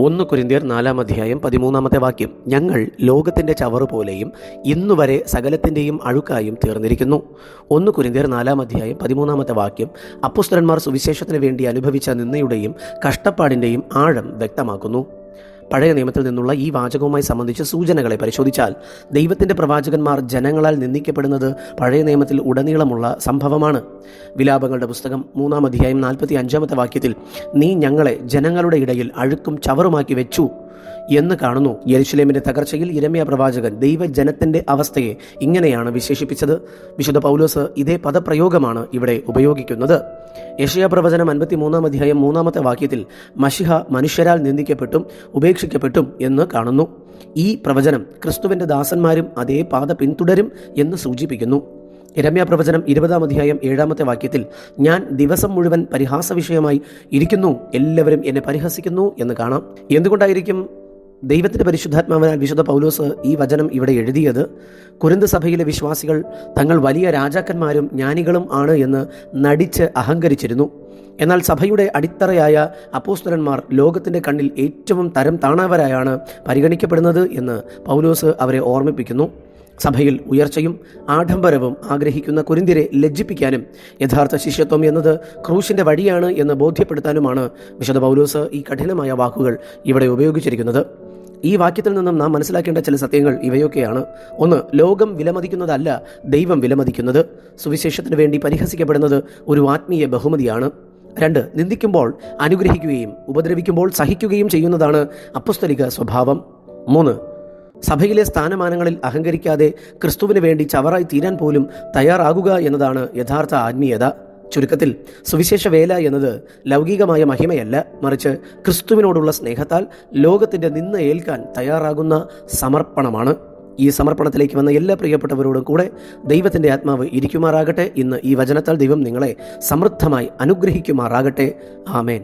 1 കൊരിന്ത്യർ 4:13 ഞങ്ങൾ ലോകത്തിൻ്റെ ചവറ് പോലെയും ഇന്നുവരെ സകലത്തിൻ്റെയും അഴുക്കായും തീർന്നിരിക്കുന്നു. 1 കൊരിന്ത്യർ 4:13 അപ്പോസ്തലന്മാർ സുവിശേഷത്തിന് വേണ്ടി അനുഭവിച്ച നിന്ദയുടെയും കഷ്ടപ്പാടിൻ്റെയും ആഴം വ്യക്തമാക്കുന്നു. പഴയ നിയമത്തിൽ നിന്നുള്ള ഈ വാചകവുമായി സംബന്ധിച്ച് സൂചനകളെ പരിശോധിച്ചാൽ ദൈവത്തിൻ്റെ പ്രവാചകന്മാർ ജനങ്ങളാൽ നിന്ദിക്കപ്പെടുന്നത് പഴയ നിയമത്തിൽ ഉടനീളമുള്ള സംഭവമാണ്. വിലാപങ്ങളുടെ പുസ്തകം 3:45 നീ ഞങ്ങളെ ജനങ്ങളുടെ ഇടയിൽ അഴുക്കും ചവറുമാക്കി വെച്ചു എന്ന് കാണുന്നു. യെരുശലേമിന്റെ തകർച്ചയിൽ യിരെമ്യാ പ്രവാചകൻ ദൈവജനത്തിന്റെ അവസ്ഥയെ ഇങ്ങനെയാണ് വിശേഷിപ്പിച്ചത്. വിശുദ്ധ പൗലോസ് ഇതേ പദപ്രയോഗമാണ് ഇവിടെ ഉപയോഗിക്കുന്നത്. യെശയ്യാ പ്രവചനം 53:3 മശിഹ മനുഷ്യരാൽ നിന്ദിക്കപ്പെട്ടും ഉപേക്ഷിക്കപ്പെട്ടും എന്ന് കാണുന്നു. ഈ പ്രവചനം ക്രിസ്തുവിന്റെ അതേ പാത പിന്തുടരും എന്ന് സൂചിപ്പിക്കുന്നു. യിരെമ്യാ പ്രവചനം 20:7 ഞാൻ ദിവസം മുഴുവൻ പരിഹാസ വിഷയമായി ഇരിക്കുന്നു, എല്ലാവരും എന്നെ പരിഹസിക്കുന്നു എന്ന് കാണാം. എന്തുകൊണ്ടായിരിക്കും ദൈവത്തിൻ്റെ പരിശുദ്ധാത്മാവിനാൽ വിശുദ്ധ പൗലോസ് ഈ വചനം ഇവിടെ എഴുതിയത്? കൊരിന്ത് സഭയിലെ വിശ്വാസികൾ തങ്ങൾ വലിയ രാജാക്കന്മാരും ജ്ഞാനികളും ആണ് എന്ന് നടിച്ച് അഹങ്കരിച്ചിരുന്നു. എന്നാൽ സഭയുടെ അടിത്തറയായ അപ്പോസ്തലന്മാർ ലോകത്തിൻ്റെ കണ്ണിൽ ഏറ്റവും തരം താണവരായാണ് പരിഗണിക്കപ്പെടുന്നത് എന്ന് പൗലോസ് അവരെ ഓർമ്മിപ്പിക്കുന്നു. സഭയിൽ ഉയർച്ചയും ആഡംബരവും ആഗ്രഹിക്കുന്ന കൊരിന്ത്യരെ ലജ്ജിപ്പിക്കാനും യഥാർത്ഥ ശിഷ്യത്വം എന്നത് ക്രൂശിൻ്റെ വഴിയാണ് എന്ന് ബോധ്യപ്പെടുത്താനുമാണ് വിശുദ്ധ പൗലോസ് ഈ കഠിനമായ വാക്കുകൾ ഇവിടെ ഉപയോഗിച്ചിരിക്കുന്നത്. ഈ വാക്യത്തിൽ നിന്നും നാം മനസ്സിലാക്കേണ്ട ചില സത്യങ്ങൾ ഇവയൊക്കെയാണ്. 1. ലോകം വിലമതിക്കുന്നതല്ല ദൈവം വിലമതിക്കുന്നത്. സുവിശേഷത്തിന് വേണ്ടി പരിഹസിക്കപ്പെടുന്നത് ഒരു ആത്മീയ ബഹുമതിയാണ്. 2. നിന്ദിക്കുമ്പോൾ അനുഗ്രഹിക്കുകയും ഉപദ്രവിക്കുമ്പോൾ സഹിക്കുകയും ചെയ്യുന്നതാണ് അപ്പോസ്തലിക സ്വഭാവം. 3. സഭയിലെ സ്ഥാനമാനങ്ങളിൽ അഹങ്കരിക്കാതെ ക്രിസ്തുവിന് വേണ്ടി ചവറായി തീരാൻ പോലും തയ്യാറാകുക എന്നതാണ് യഥാർത്ഥ ആത്മീയത. ചുരുക്കത്തിൽ സുവിശേഷ വേല എന്നത് ലൗകികമായ മഹിമയല്ല, മറിച്ച് ക്രിസ്തുവിനോടുള്ള സ്നേഹത്താൽ ലോകത്തിൻ്റെ നിന്ന ഏൽക്കാൻ തയ്യാറാകുന്ന സമർപ്പണമാണ്. ഈ സമർപ്പണത്തിലേക്ക് വന്ന എല്ലാ പ്രിയപ്പെട്ടവരോടും കൂടെ ദൈവത്തിൻ്റെ ആത്മാവ് ഇരിക്കുമാറാകട്ടെ. ഇന്ന് ഈ വചനത്താൽ ദൈവം നിങ്ങളെ സമൃദ്ധമായി അനുഗ്രഹിക്കുമാറാകട്ടെ. ആമേൻ.